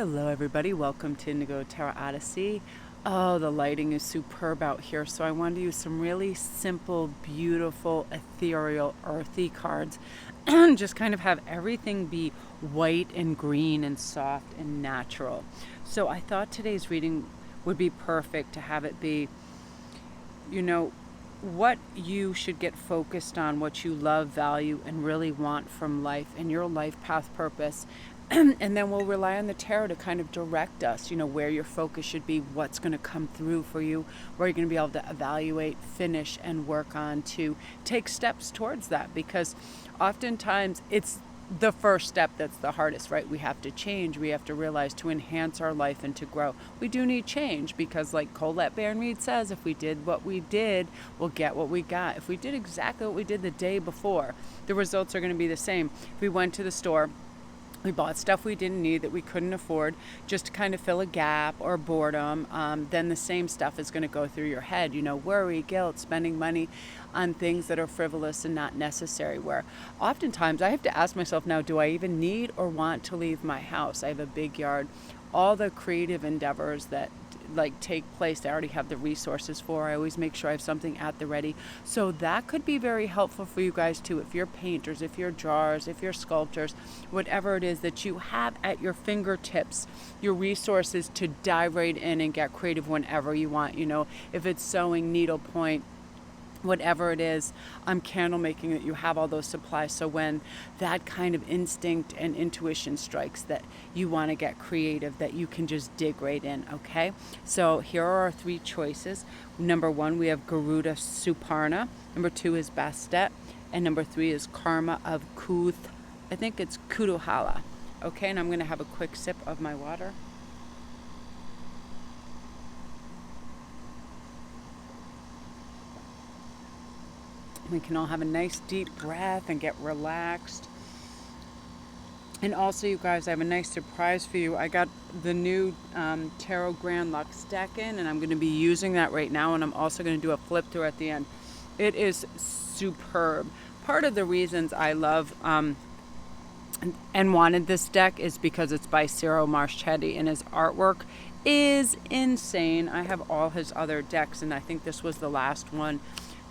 Hello everybody, welcome to Indigo Tarot Odyssey. Oh, the lighting is superb out here, so I wanted to use some really simple, beautiful, ethereal, earthy cards. Just kind of have everything be white and green and soft and natural. So I thought today's reading would be perfect to have it be, what you should get focused on, what you love, value, and really want from life and your life path purpose. And then we'll rely on the tarot to kind of direct us, where your focus should be, what's going to come through for you, where you're going to be able to evaluate, finish, and work on to take steps towards that. Because oftentimes it's the first step that's the hardest, right? We have to change. We have to realize to enhance our life and to grow. We do need change because, like Colette Baron Reed says, if we did what we did, we'll get what we got. If we did exactly what we did the day before, the results are going to be the same. If we went to the store, we bought stuff we didn't need that we couldn't afford just to kind of fill a gap or boredom, then the same stuff is going to go through your head. Worry, guilt, spending money on things that are frivolous and not necessary, where oftentimes I have to ask myself now, do I even need or want to leave my house? I have a big yard. All the creative endeavors that take place, I already have the resources for. I always make sure I have something at the ready. So that could be very helpful for you guys too. If you're painters, if you're drawers, if you're sculptors, whatever it is that you have at your fingertips, your resources to dive right in and get creative whenever you want. If it's sewing, needlepoint, whatever it is, candle making, that you have all those supplies. So when that kind of instinct and intuition strikes that you want to get creative, that you can just dig right in, okay? So here are our three choices. Number one, we have Garuda Suparna. Number two is Bastet. And number three is Karma of Kuth. I think it's Kutuhala. Okay, and I'm going to have a quick sip of my water. We can all have a nice deep breath and get relaxed. And also, you guys, I have a nice surprise for you. I got the new Tarot Grand Lux deck in, and I'm going to be using that right now. And I'm also going to do a flip through at the end. It is superb. Part of the reasons I love and wanted this deck is because it's by Ciro Marchetti, and his artwork is insane. I have all his other decks, and I think this was the last one.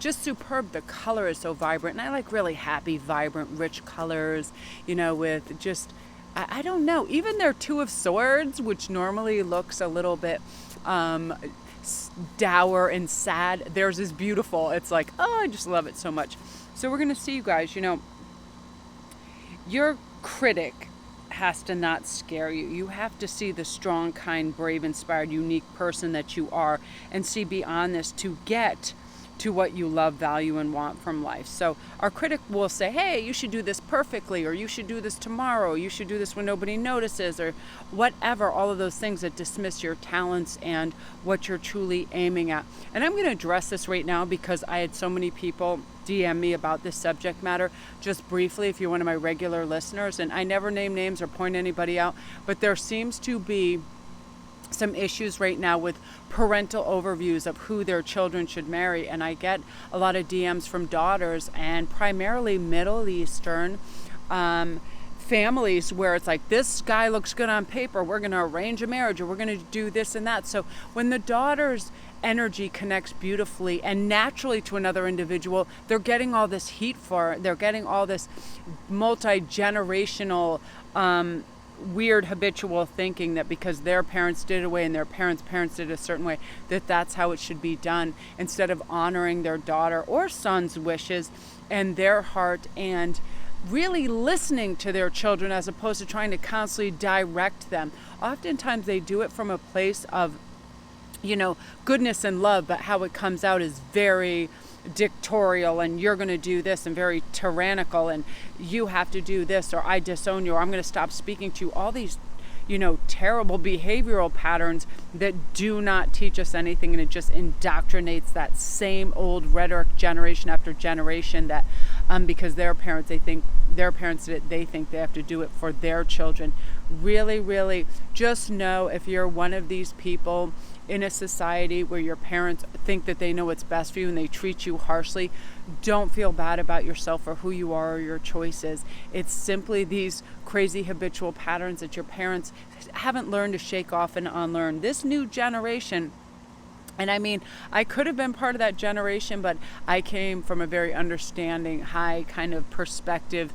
Just superb. The color is so vibrant, and I like really happy, vibrant, rich colors, with just, I don't know, even their Two of Swords, which normally looks a little bit dour and sad, theirs is beautiful. It's like, oh, I just love it so much. So we're going to see, you guys, your critic has to not scare you. You have to see the strong, kind, brave, inspired, unique person that you are, and see beyond this to get to what you love, value, and want from life. So our critic will say, hey, you should do this perfectly, or you should do this tomorrow, you should do this when nobody notices, or whatever, all of those things that dismiss your talents and what you're truly aiming at. And I'm going to address this right now because I had so many people DM me about this subject matter. Just briefly, if you're one of my regular listeners, and I never name names or point anybody out, but there seems to be some issues right now with parental overviews of who their children should marry, and I get a lot of DMs from daughters and primarily Middle Eastern families where it's like, this guy looks good on paper, we're going to arrange a marriage, or we're going to do this and that. So when the daughter's energy connects beautifully and naturally to another individual, they're getting all this heat for it. They're getting all this multi-generational weird habitual thinking that because their parents did it away and their parents did it a certain way, that's how it should be done, instead of honoring their daughter or son's wishes and their heart, and really listening to their children as opposed to trying to constantly direct them. Oftentimes they do it from a place of goodness and love, but how it comes out is very dictatorial, and you're going to do this, and very tyrannical, and you have to do this, or I disown you, or I'm going to stop speaking to you. All these terrible behavioral patterns that do not teach us anything, and it just indoctrinates that same old rhetoric generation after generation, that because their parents did it, they think they have to do it for their children. Really, really just know, if you're one of these people in a society where your parents think that they know what's best for you and they treat you harshly, don't feel bad about yourself or who you are or your choices. It's simply these crazy habitual patterns that your parents haven't learned to shake off and unlearn. This new generation, and I mean, I could have been part of that generation, but I came from a very understanding, high kind of perspective,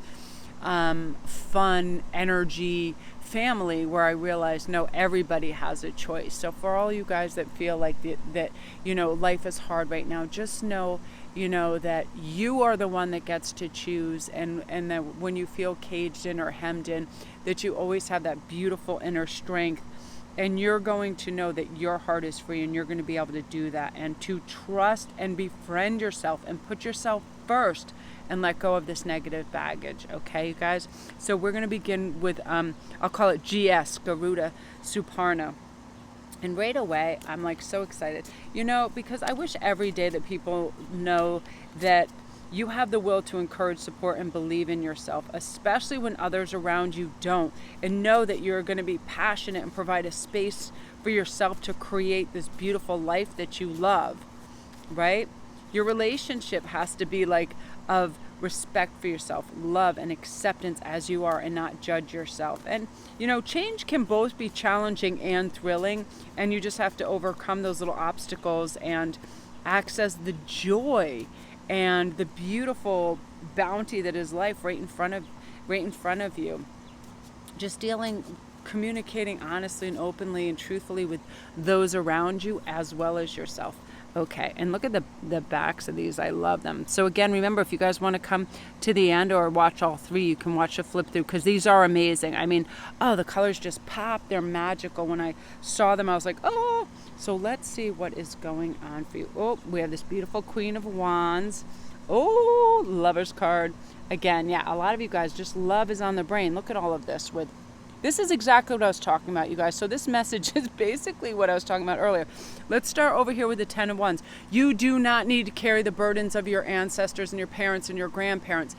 fun, energy family where I realized, no, everybody has a choice. So for all you guys that feel like that, life is hard right now, just know, that you are the one that gets to choose, and that when you feel caged in or hemmed in, that you always have that beautiful inner strength. And you're going to know that your heart is free, and you're going to be able to do that, and to trust and befriend yourself and put yourself first and let go of this negative baggage. Okay, you guys? So we're going to begin with, I'll call it GS, Garuda Suparna. And right away, I'm like so excited, because I wish every day that people know that you have the will to encourage, support, and believe in yourself, especially when others around you don't. And know that you're going to be passionate and provide a space for yourself to create this beautiful life that you love, right? Your relationship has to be like of respect for yourself, love and acceptance as you are, and not judge yourself. And, change can both be challenging and thrilling, and you just have to overcome those little obstacles and access the joy and the beautiful bounty that is life right in front of you. Just communicating honestly and openly and truthfully with those around you as well as yourself. Okay, and look at the backs of these. I love them. So again, remember, if you guys want to come to the end or watch all three, you can watch a flip through, because these are amazing. I mean, the colors just pop. They're magical. When I saw them, I was like, oh. So let's see what is going on for you. Oh, we have this beautiful Queen of Wands. Oh, Lover's card. Again, yeah, a lot of you guys, just love is on the brain. Look at all of this with This is exactly what I was talking about, you guys. So this message is basically what I was talking about earlier. Let's start over here with the 10 of Wands. You do not need to carry the burdens of your ancestors and your parents and your grandparents.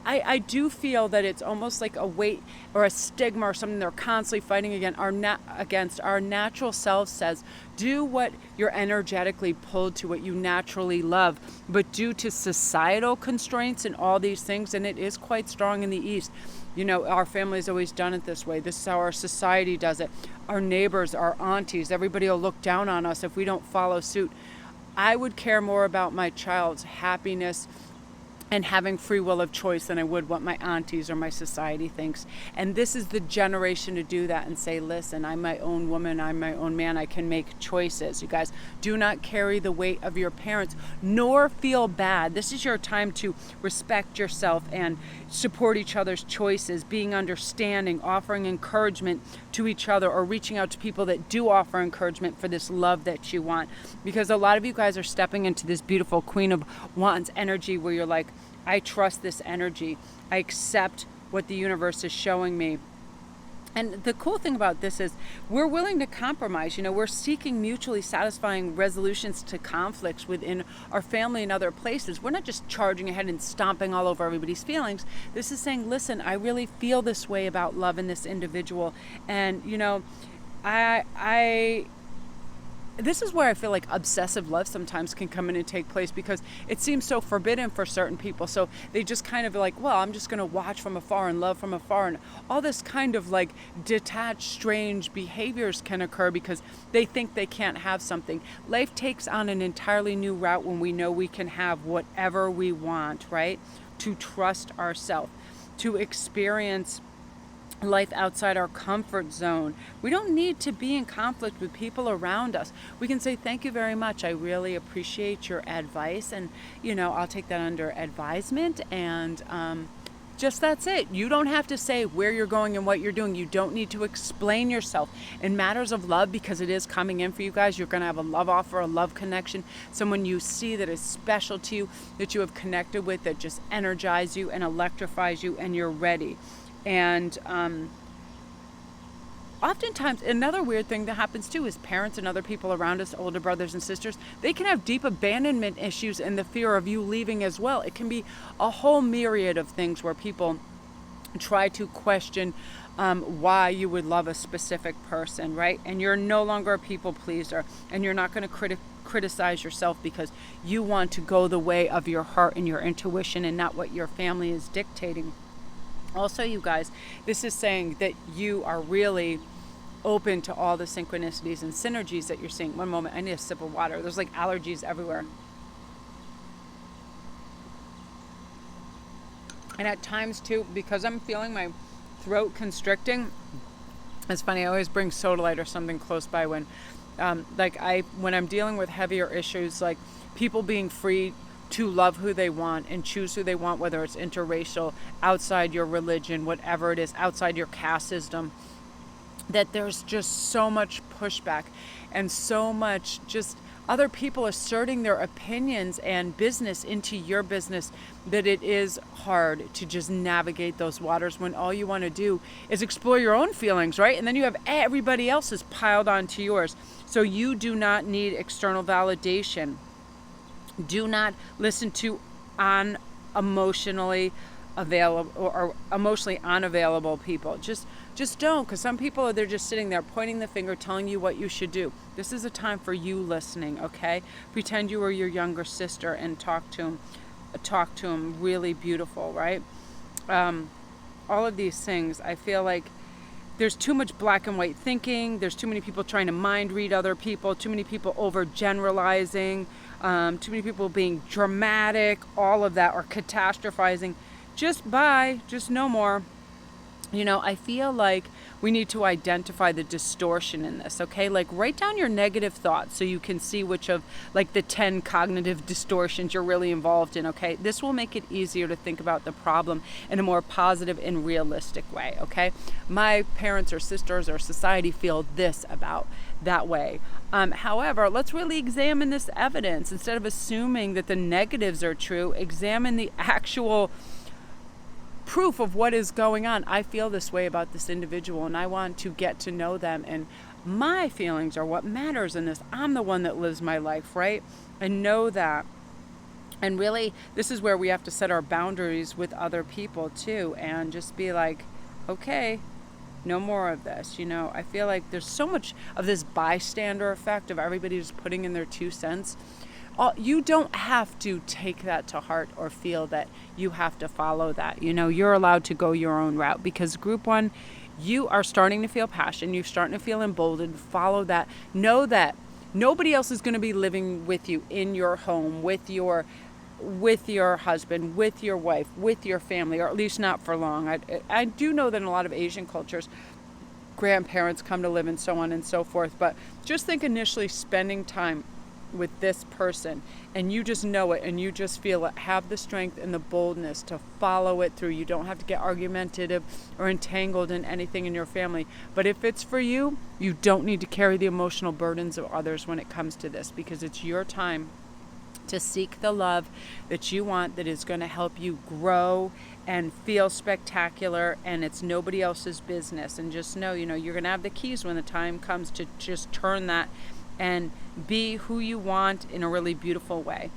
I do feel that it's almost like a weight or a stigma or something they're constantly fighting against. Our natural self says, do what you're energetically pulled to, what you naturally love. But due to societal constraints and all these things, and it is quite strong in the East, you know, our family's always done it this way. This is how our society does it. Our neighbors, our aunties, everybody will look down on us if we don't follow suit. I would care more about my child's happiness and having free will of choice than I would what my aunties or my society thinks. And this is the generation to do that and say, listen, I'm my own woman, I'm my own man, I can make choices. You guys, do not carry the weight of your parents, nor feel bad. This is your time to respect yourself and support each other's choices, being understanding, offering encouragement to each other, or reaching out to people that do offer encouragement for this love that you want. Because a lot of you guys are stepping into this beautiful Queen of Wands energy where you're like, I trust this energy. I accept what the universe is showing me. And the cool thing about this is we're willing to compromise. You know, we're seeking mutually satisfying resolutions to conflicts within our family and other places. We're not just charging ahead and stomping all over everybody's feelings. This is saying, listen, I really feel this way about love in this individual. And, you know, this is where I feel like obsessive love sometimes can come in and take place, because it seems so forbidden for certain people. So they just kind of like, well, I'm just going to watch from afar and love from afar. And all this kind of like detached, strange behaviors can occur because they think they can't have something. Life takes on an entirely new route when we know we can have whatever we want, right? To trust ourselves, to experience life outside our comfort zone. We don't need to be in conflict with people around us. We can say, thank you very much. I really appreciate your advice. And, you know, I'll take that under advisement. And just that's it. You don't have to say where you're going and what you're doing. You don't need to explain yourself in matters of love, because it is coming in for you guys. You're going to have a love offer, a love connection, someone you see that is special to you, that you have connected with, that just energizes you and electrifies you, and you're ready. And oftentimes, another weird thing that happens too is parents and other people around us, older brothers and sisters, they can have deep abandonment issues and the fear of you leaving as well. It can be a whole myriad of things where people try to question why you would love a specific person, right? And you're no longer a people pleaser, and you're not going to criticize yourself because you want to go the way of your heart and your intuition and not what your family is dictating. Also, you guys, this is saying that you are really open to all the synchronicities and synergies that you're seeing. One moment, I need a sip of water. There's like allergies everywhere. And at times too, because I'm feeling my throat constricting, it's funny, I always bring soda light or something close by when when I'm dealing with heavier issues, like people being free to love who they want and choose who they want, whether it's interracial, outside your religion, whatever it is, outside your caste system, that there's just so much pushback and so much just other people asserting their opinions and business into your business, that it is hard to just navigate those waters when all you want to do is explore your own feelings, right? And then you have everybody else's piled onto yours. So you do not need external validation. Do not listen to emotionally available or emotionally unavailable people. Just don't, because some people, they're just sitting there pointing the finger, telling you what you should do. This is a time for you listening, okay? Pretend you were your younger sister and talk to him really beautiful, right? All of these things, I feel like there's too much black and white thinking. There's too many people trying to mind read other people, too many people overgeneralizing, too many people being dramatic, all of that, or catastrophizing. Just no more. I feel like we need to identify the distortion in this, okay? Like, write down your negative thoughts so you can see which of, like, the 10 cognitive distortions you're really involved in, okay? This will make it easier to think about the problem in a more positive and realistic way, okay? My parents or sisters or society feel this about that way. However, let's really examine this evidence. Instead of assuming that the negatives are true, examine the actual proof of what is going on. I feel this way about this individual and I want to get to know them, and my feelings are what matters in this. I'm the one that lives my life, right? And know that. And really, this is where we have to set our boundaries with other people too, and just be like, okay, no more of this. I feel like there's so much of this bystander effect of everybody just putting in their 2 cents. You don't have to take that to heart or feel that you have to follow that. You're allowed to go your own route, because group 1, you are starting to feel passion. You're starting to feel emboldened. Follow that. Know that nobody else is going to be living with you in your home, with your husband, with your wife, with your family, or at least not for long. I do know that in a lot of Asian cultures, grandparents come to live and so on and so forth. But just think initially spending time with this person, and you just know it and you just feel it. Have the strength and the boldness to follow it through. You don't have to get argumentative or entangled in anything in your family. But if it's for you, you don't need to carry the emotional burdens of others when it comes to this, because it's your time to seek the love that you want, that is going to help you grow and feel spectacular, and it's nobody else's business. And just know, you're going to have the keys when the time comes to just turn that and be who you want in a really beautiful way.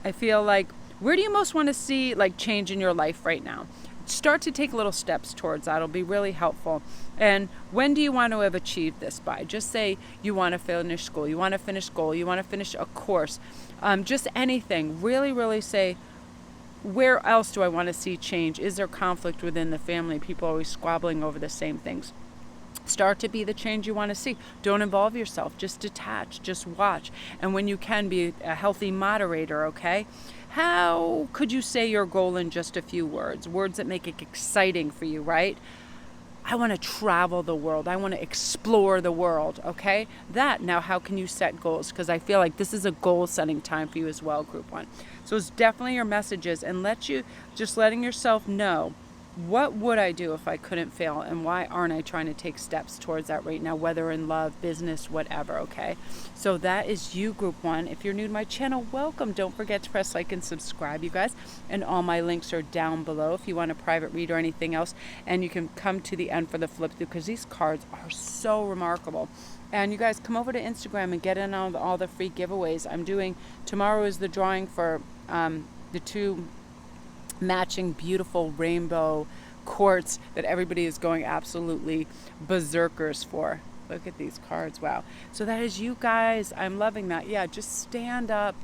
I feel like, where do you most want to see like change in your life right now? Start to take little steps towards that. It'll be really helpful. And when do you want to have achieved this by? Just say you want to finish school, you want to finish school, you want to finish a course, just anything. Really, really say, where else do I want to see change? Is there conflict within the family? People always squabbling over the same things. Start to be the change you want to see. Don't involve yourself. Just detach. Just watch. And when you can, be a healthy moderator, okay? How could you say your goal in just a few words? Words that make it exciting for you, right? I want to travel the world. I want to explore the world, okay? Now how can you set goals? Because I feel like this is a goal-setting time for you as well, Group 1. So it's definitely your messages, and letting yourself know, what would I do if I couldn't fail, and why aren't I trying to take steps towards that right now, whether in love, business, whatever, okay? So that is you, Group 1. If you're new to my channel, welcome. Don't forget to press like and subscribe, you guys. And all my links are down below if you want a private read or anything else. And you can come to the end for the flip through, because these cards are so remarkable. And you guys come over to Instagram and get in on all the free giveaways. Tomorrow is the drawing for the 2 matching beautiful rainbow quartz that everybody is going absolutely berserkers for. Look at these cards. Wow. So that is you guys. I'm loving that. Yeah, just stand up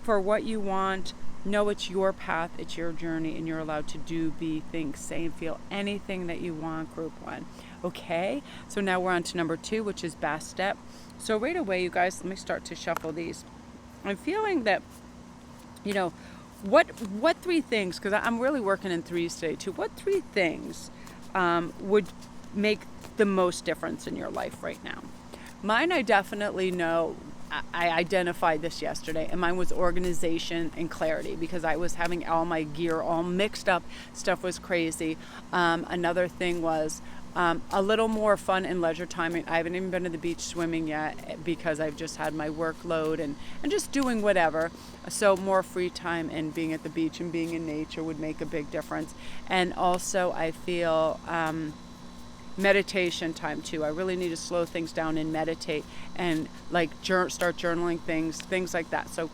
for what you want. Know it's your path, it's your journey, and you're allowed to do, be, think, say, and feel anything that you want, group 1. Okay? So now we're on to number 2, which is best step. So right away, you guys, let me start to shuffle these. I'm feeling that, you know, what 3 things, because I'm really working in threes today too, what 3 things would make the most difference in your life right now? Mine, I definitely know, I identified this yesterday, and mine was organization and clarity, because I was having all my gear all mixed up. Stuff was crazy. Another thing was a little more fun and leisure time. I haven't even been to the beach swimming yet because I've just had my workload and just doing whatever. So more free time and being at the beach and being in nature would make a big difference. And also I feel meditation time too. I really need to slow things down and meditate and like start journaling things like that. So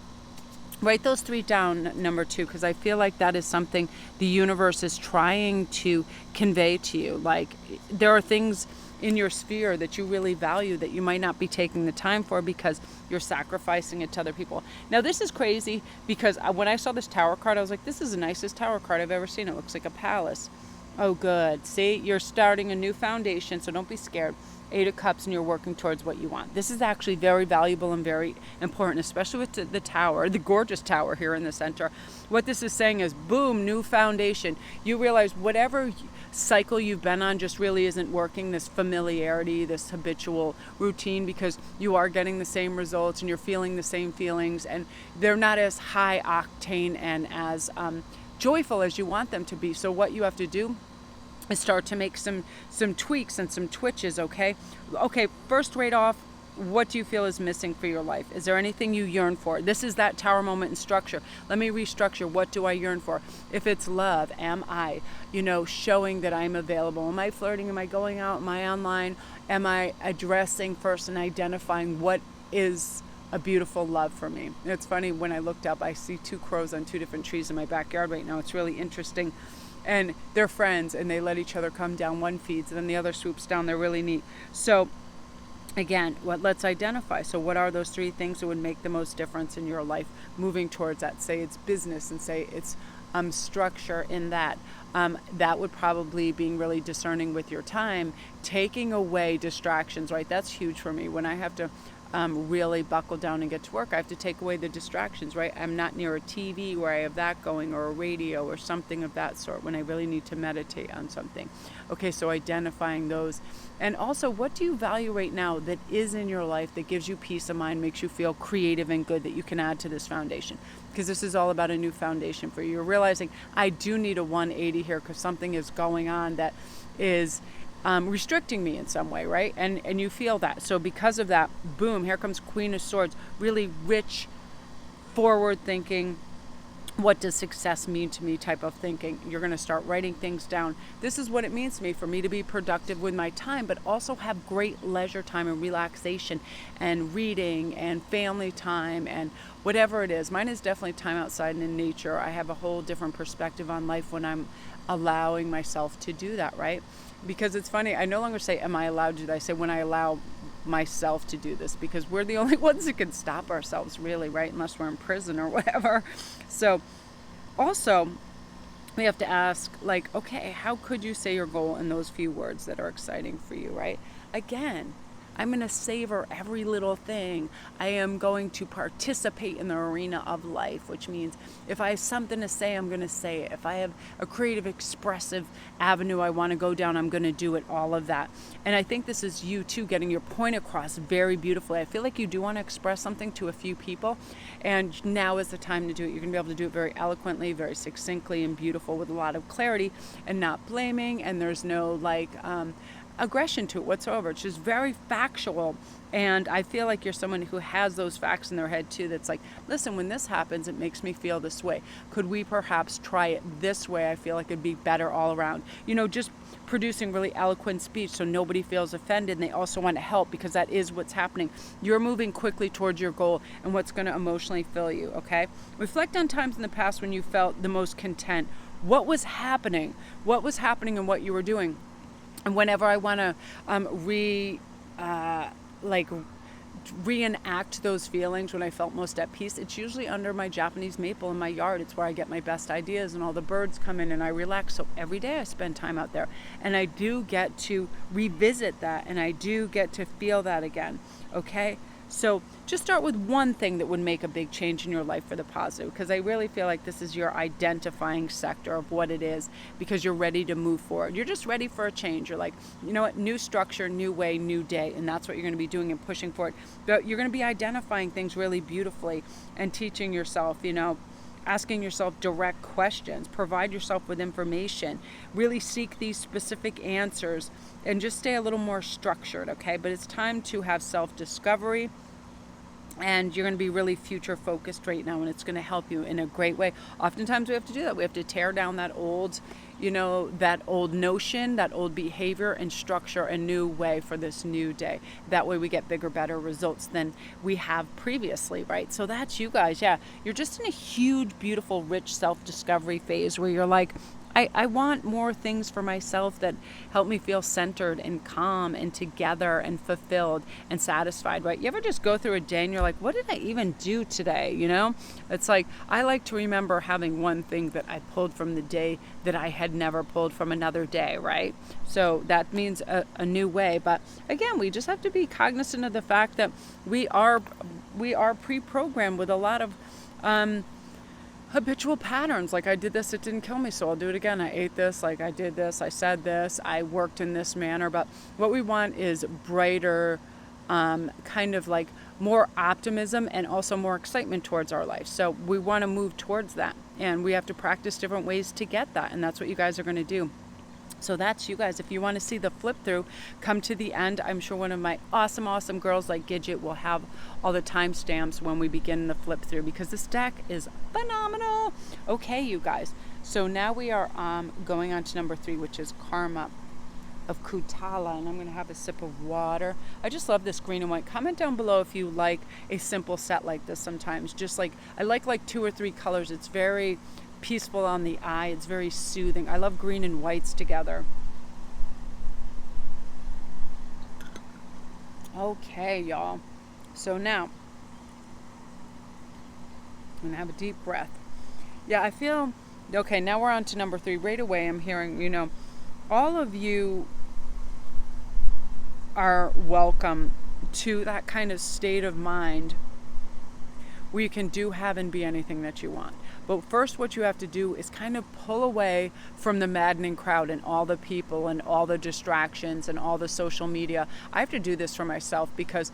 write those 3 down, number 2, because I feel like that is something the universe is trying to convey to you. Like, there are things in your sphere that you really value that you might not be taking the time for because you're sacrificing it to other people. Now, this is crazy because when I saw this tower card, I was like, this is the nicest tower card I've ever seen. It looks like a palace. Oh, good. See, you're starting a new foundation, so don't be scared. 8 of Cups, and you're working towards what you want. This is actually very valuable and very important, especially with the tower, the gorgeous tower here in the center. What this is saying is, boom, new foundation. You realize whatever cycle you've been on just really isn't working, this familiarity, this habitual routine, because you are getting the same results and you're feeling the same feelings, and they're not as high octane and as joyful as you want them to be. So what you have to do is start to make some tweaks and some twitches. Okay, first rate off, what do you feel is missing for your life? Is there anything you yearn for? This is that tower moment in structure. Let me restructure. What do I yearn for? If it's love, am I, showing that I'm available? Am I flirting? Am I going out? Am I online? Am I addressing first and identifying what is a beautiful love for me? It's funny, when I looked up, I see 2 crows on 2 different trees in my backyard right now. It's really interesting. And they're friends, and they let each other come down. One feeds, and then the other swoops down. They're really neat. So again, let's identify. So what are those 3 things that would make the most difference in your life moving towards that? Say it's business, and say it's structure in that. That would probably being really discerning with your time, taking away distractions, right? That's huge for me. When I have to really buckle down and get to work, I have to take away the distractions, right? I'm not near a TV where I have that going, or a radio or something of that sort, when I really need to meditate on something. Okay, so identifying those. And also, what do you value right now that is in your life that gives you peace of mind, makes you feel creative and good, that you can add to this foundation? Because this is all about a new foundation for you. You're realizing, I do need a 180 here because something is going on that is restricting me in some way, right? And you feel that. So because of that, boom, here comes Queen of Swords. Really rich, forward thinking, what does success mean to me type of thinking. You're going to start writing things down. This is what it means to me, for me to be productive with my time, but also have great leisure time and relaxation and reading and family time and whatever it is. Mine is definitely time outside and in nature. I have a whole different perspective on life when I'm allowing myself to do that, right? Because it's funny, I no longer say, am I allowed to do that? I say, when I allow myself to do this, because we're the only ones that can stop ourselves, really, right? Unless we're in prison or whatever. So also, we have to ask, like, okay, how could you say your goal in those few words that are exciting for you, right? Again, I'm going to savor every little thing. I am going to participate in the arena of life, which means if I have something to say, I'm going to say it. If I have a creative, expressive avenue I want to go down, I'm going to do it, all of that. And I think this is you too, getting your point across very beautifully. I feel like you do want to express something to a few people, and now is the time to do it. You're going to be able to do it very eloquently, very succinctly, and beautiful, with a lot of clarity and not blaming, and there's no aggression to it whatsoever. It's just very factual. And I feel like you're someone who has those facts in their head too, that's like, listen, when this happens, it makes me feel this way. Could we perhaps try it this way? I feel like it'd be better all around. Just producing really eloquent speech so nobody feels offended, and they also want to help, because that is what's happening. You're moving quickly towards your goal and what's going to emotionally fill you, okay? Reflect on times in the past when you felt the most content what was happening, and what you were doing. And whenever I want to like reenact those feelings when I felt most at peace, it's usually under my Japanese maple in my yard. It's where I get my best ideas, and all the birds come in and I relax. So every day I spend time out there, and I do get to revisit that, and I do get to feel that again. Okay, so just start with one thing that would make a big change in your life for the positive, because I really feel like this is your identifying sector of what it is, because you're ready to move forward. You're just ready for a change. You're like, you know what, new structure, new way, new day, and that's what you're going to be doing and pushing for it. But you're going to be identifying things really beautifully and teaching yourself, asking yourself direct questions, provide yourself with information, really seek these specific answers, and just stay a little more structured, okay? But it's time to have self-discovery, and you're going to be really future focused right now, and it's going to help you in a great way. Oftentimes we have to do that. We have to tear down that old, that old notion, that old behavior, and structure a new way for this new day. That way we get bigger, better results than we have previously, right? So that's you guys. Yeah, you're just in a huge, beautiful, rich self-discovery phase where you're like, I want more things for myself that help me feel centered and calm and together and fulfilled and satisfied, right? You ever just go through a day and you're like, what did I even do today? It's like, I like to remember having one thing that I pulled from the day that I had never pulled from another day, right? So that means a new way. But again, we just have to be cognizant of the fact that we are pre-programmed with a lot of habitual patterns. Like, I did this, it didn't kill me, so I'll do it again. I ate this, like I did this, I said this, I worked in this manner. But what we want is brighter, kind of like more optimism and also more excitement towards our life. So we want to move towards that, and we have to practice different ways to get that, and that's what you guys are going to do. So that's you guys. If you want to see the flip through, come to the end. I'm sure one of my awesome girls like Gidget will have all the timestamps when we begin the flip through, because this deck is phenomenal. Okay, you guys. So now we are going on to number 3, which is Karma of Kutala, and I'm going to have a sip of water. I just love this green and white. Comment down below if you like a simple set like this sometimes. Just like, I like 2 or 3 colors. It's very peaceful on the eye. It's very soothing. I love green and whites together. Okay, y'all. So now I'm gonna have a deep breath. Yeah, I feel okay. Now we're on to number 3. Right away I'm hearing, all of you are welcome to that kind of state of mind where you can do, have, and be anything that you want. But first, what you have to do is kind of pull away from the maddening crowd and all the people and all the distractions and all the social media. I have to do this for myself, because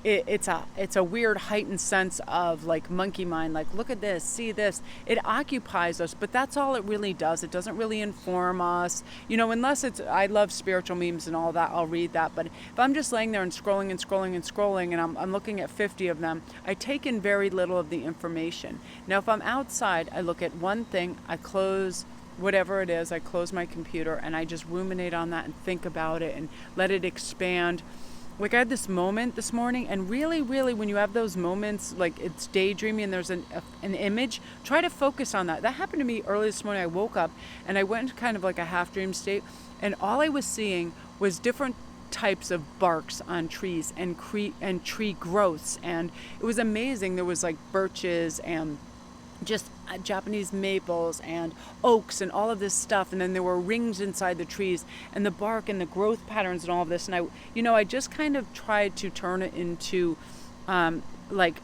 it's a weird heightened sense of like monkey mind, like, look at this, see this. It occupies us, but that's all it really does. It doesn't really inform us, unless I love spiritual memes and all that, I'll read that. But if I'm just laying there and scrolling and I'm looking at 50 of them, I take in very little of the information. Now if I'm outside, I look at one thing, I close whatever it is, I close my computer and I just ruminate on that and think about it and let it expand. Like, I had this moment this morning, and really, when you have those moments, like it's daydreaming and there's an image, try to focus on that. That happened to me early this morning. I woke up and I went into kind of like a half dream state, and all I was seeing was different types of barks on trees and tree growths, and it was amazing. There was like birches and just Japanese maples and oaks and all of this stuff, and then there were rings inside the trees and the bark and the growth patterns and all of this, and I just kind of tried to turn it into like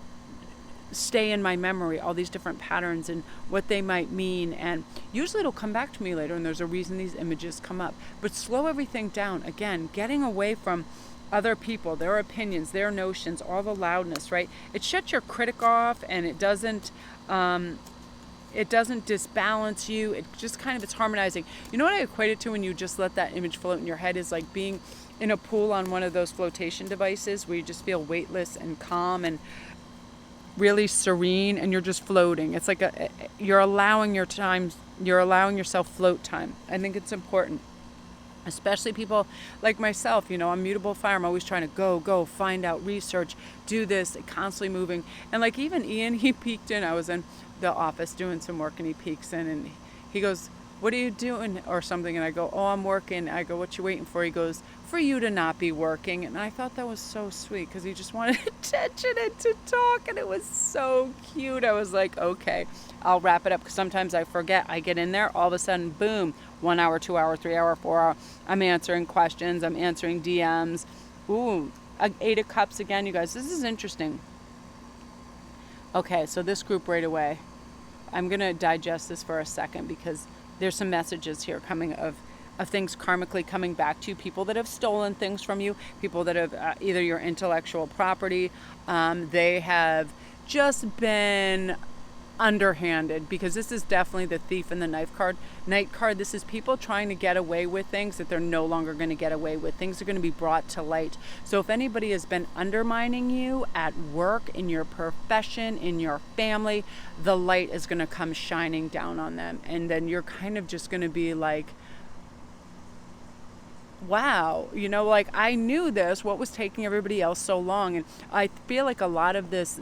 stay in my memory, all these different patterns and what they might mean, and usually it'll come back to me later and there's a reason these images come up. But slow everything down. Again, getting away from other people, their opinions, their notions, all the loudness, right? It shuts your critic off, and it doesn't disbalance you. It just kind of, it's harmonizing. You know what I equate it to when you just let that image float in your head is like being in a pool on one of those flotation devices where you just feel weightless and calm and really serene, and you're just floating. It's like you're allowing yourself float time. I think it's important. Especially people like myself, I'm mutable fire. I'm always trying to go, find out, research, do this, constantly moving. And like even Ian, he peeked in. I was in the office doing some work, and he peeks in and he goes, what are you doing or something? And I go, oh, I'm working. I go, what you waiting for? He goes, for you to not be working. And I thought that was so sweet because he just wanted attention and to talk, and it was so cute. I was like, okay, I'll wrap it up, because sometimes I forget. I get in there, all of a sudden, boom, 1 hour, 2 hour, 3 hour, 4 hour. I'm answering questions. I'm answering DMs. Ooh, 8 of Cups again, you guys. This is interesting. Okay, so this group right away, I'm going to digest this for a second, because there's some messages here coming of things karmically coming back to you, people that have stolen things from you, people that have either your intellectual property, they have just been underhanded, because this is definitely the Thief and the Knight card. This is people trying to get away with things that they're no longer going to get away with. Things are going to be brought to light. So if anybody has been undermining you at work, in your profession, in your family, the light is going to come shining down on them, and then you're kind of just going to be like, wow, like, I knew this. What was taking everybody else so long? And I feel like a lot of this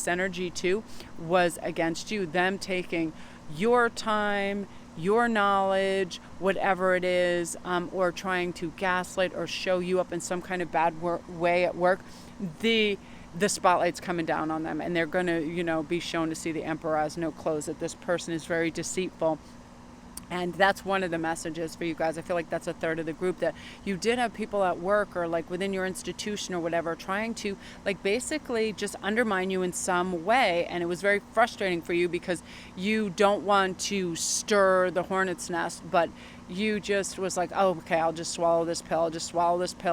energy too was against you, them taking your time, your knowledge, whatever it is, or trying to gaslight or show you up in some kind of bad way at work. The spotlight's coming down on them, and they're going to, be shown to see the emperor has no clothes, that this person is very deceitful. And that's one of the messages for you guys. I feel like that's a third of the group, that you did have people at work or like within your institution or whatever trying to like basically just undermine you in some way. And it was very frustrating for you, because you don't want to stir the hornet's nest, but you just was like, oh, okay, I'll just swallow this pill.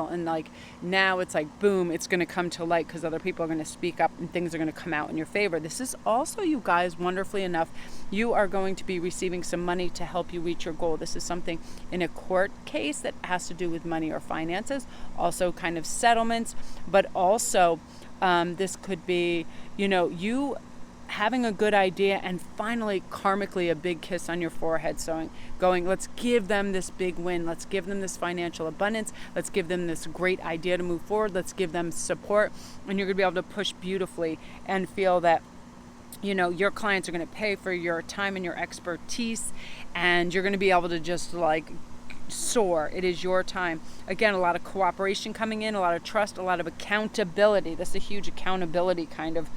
And like, now it's like, boom, it's going to come to light, because other people are going to speak up and things are going to come out in your favor. This is also, you guys, wonderfully enough, you are going to be receiving some money to help you reach your goal. This is something in a court case that has to do with money or finances, also kind of settlements, but also this could be, you having a good idea and finally karmically a big kiss on your forehead, going, let's give them this big win, let's give them this financial abundance, let's give them this great idea to move forward, let's give them support, and you're going to be able to push beautifully and feel that your clients are going to pay for your time and your expertise, and you're going to be able to just like soar. It is your time. Again, a lot of cooperation coming in, a lot of trust, a lot of accountability. That's a huge accountability kind of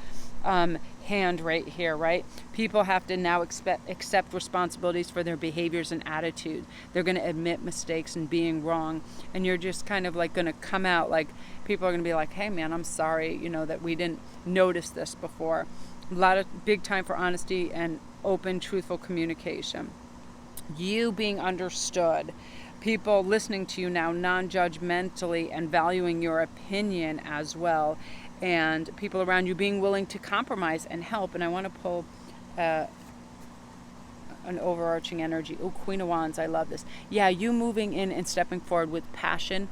hand right here, right? People have to now accept responsibilities for their behaviors and attitude. They're going to admit mistakes and being wrong, and you're just kind of like going to come out like, people are going to be like, hey man, I'm sorry, that we didn't notice this before. A lot of big time for honesty and open, truthful communication. You being understood. People listening to you now non-judgmentally and valuing your opinion as well. And people around you being willing to compromise and help. And I want to pull an overarching energy. Oh, Queen of Wands, I love this. Yeah, you moving in and stepping forward with passion,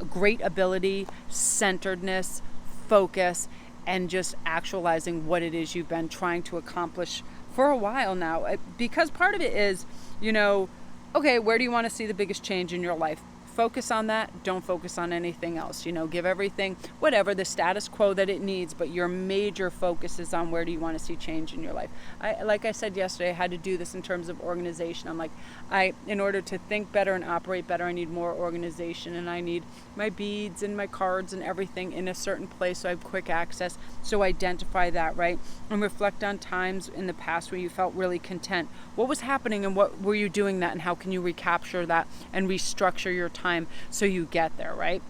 great ability, centeredness, focus, and just actualizing what it is you've been trying to accomplish for a while now. Because part of it is, okay, where do you want to see the biggest change in your life? Focus on that. Don't focus on anything else. Give everything, whatever, the status quo that it needs, but your major focus is on where do you want to see change in your life. Like I said yesterday, I had to do this in terms of organization. I'm like, in order to think better and operate better, I need more organization, and I need my beads and my cards and everything in a certain place so I have quick access. So identify that, right? And reflect on times in the past where you felt really content. What was happening and what were you doing that, and how can you recapture that and restructure your time so you get there, right?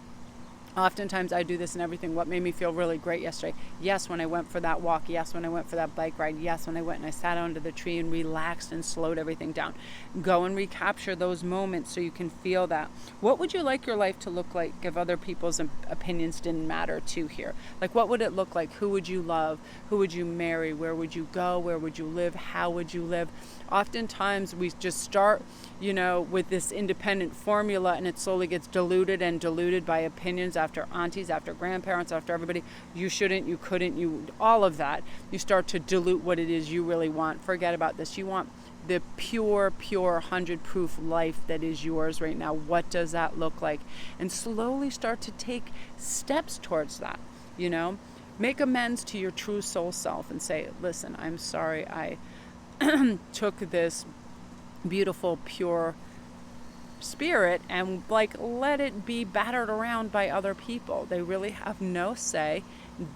Oftentimes I do this in everything. What made me feel really great yesterday? Yes, when I went for that walk. Yes, when I went for that bike ride. Yes, when I went and I sat under the tree and relaxed and slowed everything down. Go and recapture those moments so you can feel that. What would you like your life to look like if other people's opinions didn't matter too here? Like, what would it look like? Who would you love? Who would you marry? Where would you go? Where would you live? How would you live? Oftentimes we just start, with this independent formula, and it slowly gets diluted by opinions after aunties, after grandparents, after everybody. You shouldn't, you couldn't, all of that. You start to dilute what it is you really want. Forget about this. You want the pure 100 proof life that is yours right now. What does that look like? And slowly start to take steps towards that, Make amends to your true soul self and say, listen, I'm sorry I took this beautiful, pure spirit, and like let it be battered around by other people. They really have no say.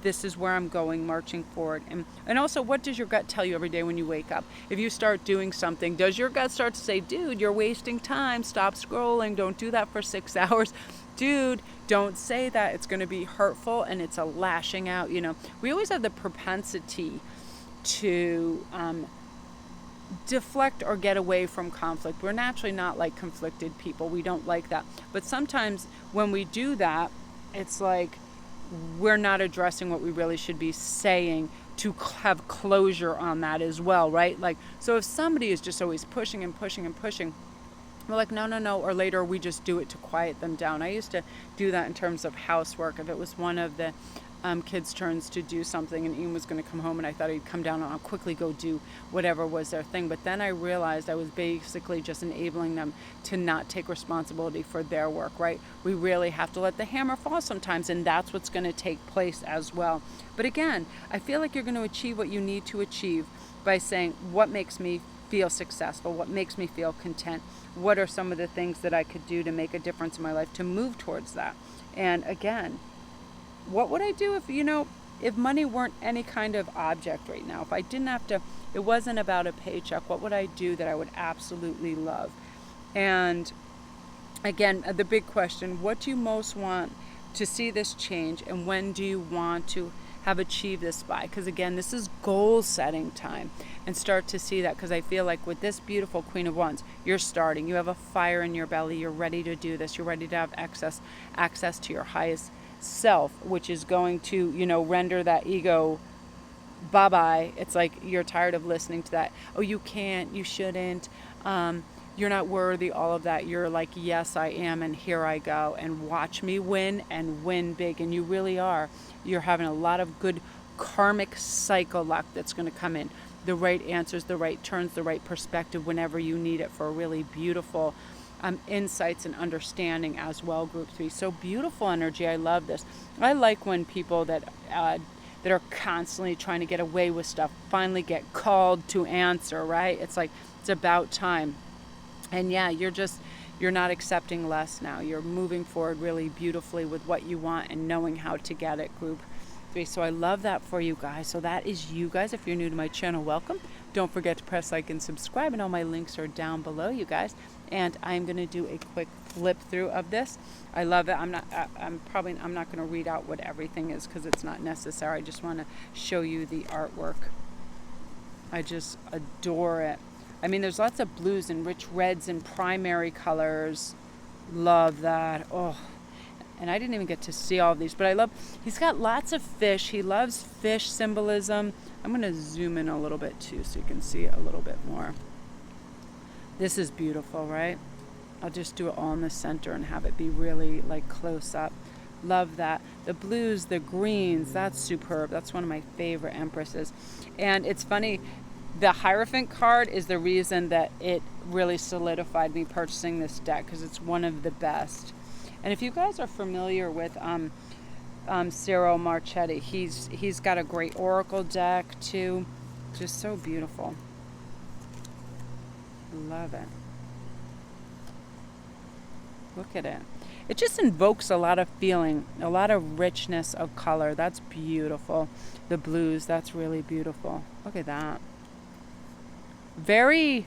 This is where I'm going, marching forward. And also, what does your gut tell you every day when you wake up? If you start doing something, does your gut start to say, dude, you're wasting time, stop scrolling, don't do that for 6 hours? Dude, don't say that, it's going to be hurtful, and it's a lashing out. We always have the propensity to deflect or get away from conflict. We're naturally not like conflicted people. We don't like that. But sometimes when we do that, it's like we're not addressing what we really should be saying to have closure on that as well, right? Like, so if somebody is just always pushing and pushing and pushing, we're like, no, or later we just do it to quiet them down. I used to do that in terms of housework. If it was one of the kids' turns to do something and Ian was going to come home and I thought he'd come down and I'll quickly go do whatever was their thing. But then I realized I was basically just enabling them to not take responsibility for their work, right? We really have to let the hammer fall sometimes, and that's what's going to take place as well. But again, I feel like you're going to achieve what you need to achieve by saying, what makes me feel successful? What makes me feel content? What are some of the things that I could do to make a difference in my life to move towards that? And again, what would I do if money weren't any kind of object right now? If I didn't have to, it wasn't about a paycheck, what would I do that I would absolutely love? And again, the big question, what do you most want to see this change, and when do you want to have achieved this by? Because again, this is goal setting time, and start to see that, because I feel like with this beautiful Queen of Wands, you're starting, you have a fire in your belly, you're ready to do this, you're ready to have access to your highest self, which is going to, render that ego bye-bye. It's like you're tired of listening to that. Oh, you can't, you shouldn't, you're not worthy, all of that. You're like, yes, I am, and here I go, and watch me win, and win big. And you really are. You're having a lot of good karmic cycle luck that's going to come in. The right answers, the right turns, the right perspective whenever you need it for a really beautiful insights and understanding as well, group 3. So beautiful energy. I love this. I like when people that are constantly trying to get away with stuff finally get called to answer, right? It's like, it's about time. And yeah, you're not accepting less now. You're moving forward really beautifully with what you want and knowing how to get it, group 3. So I love that for you guys. So that is you guys. If you're new to my channel, welcome. Don't forget to press like and subscribe, and all my links are down below, you guys. And I'm going to do a quick flip through of this. I love it. I'm not going to read out what everything is, because it's not necessary. I just want to show you the artwork. I just adore it. I mean, there's lots of blues and rich reds and primary colors. Love that. Oh, and I didn't even get to see all of these, but I love, he's got lots of fish. He loves fish symbolism. I'm going to zoom in a little bit too, so you can see it a little bit more. This is beautiful, right? I'll just do it all in the center and have it be really like close up. Love that. The blues, the greens, that's superb. That's one of my favorite empresses. And it's funny, the Hierophant card is the reason that it really solidified me purchasing this deck, because it's one of the best. And if you guys are familiar with Cyril Marchetti, he's got a great oracle deck too. Just so beautiful. Love it. Look at it. It just invokes a lot of feeling, a lot of richness of color. That's beautiful. The blues, that's really beautiful. Look at that. Very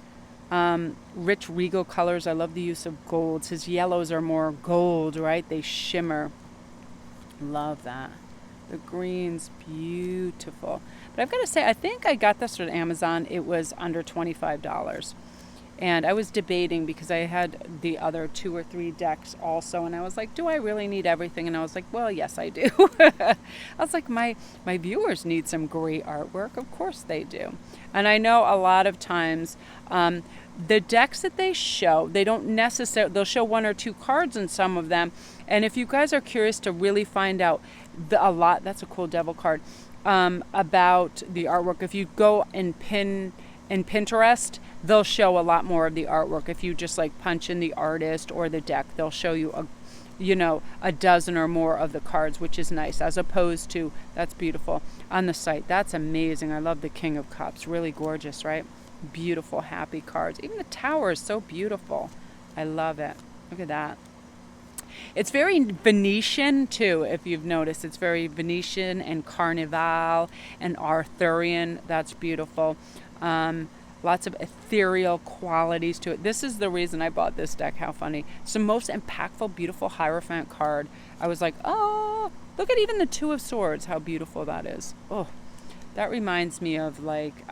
rich regal colors. I love the use of golds. His yellows are more gold, right? They shimmer. Love that. The greens, beautiful. But I've got to say, I think I got this at Amazon. It was under $25. And I was debating, because I had the other 2 or 3 decks also, and I was like, do I really need everything? And I was like, well, yes, I do. I was like, my viewers need some great artwork. Of course they do. And I know a lot of times the decks that they show, they don't necessarily, they'll show 1 or 2 cards in some of them. And if you guys are curious to really find out a lot, that's a cool devil card, about the artwork, if you go and in Pinterest, they'll show a lot more of the artwork. If you just like punch in the artist or the deck, they'll show you a dozen or more of the cards, which is nice, as opposed to, that's beautiful on the site. That's amazing. I love the King of Cups. Really gorgeous, right? Beautiful, happy cards. Even the Tower is so beautiful. I love it. Look at that. It's very Venetian too, if you've noticed. It's very Venetian and Carnival and Arthurian. That's beautiful. Lots of ethereal qualities to it. This is the reason I bought this deck. How funny. It's the most impactful, beautiful Hierophant card. I was like, oh, look at even the Two of Swords, how beautiful that is. Oh, that reminds me of like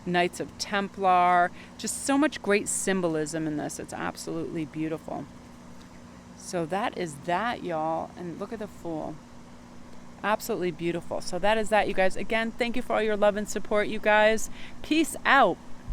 Knights of Templar. Just so much great symbolism in this. It's absolutely beautiful. So that is that, y'all. And look at the Fool. Absolutely beautiful. So that is that, you guys. Again, thank you for all your love and support, you guys. Peace out.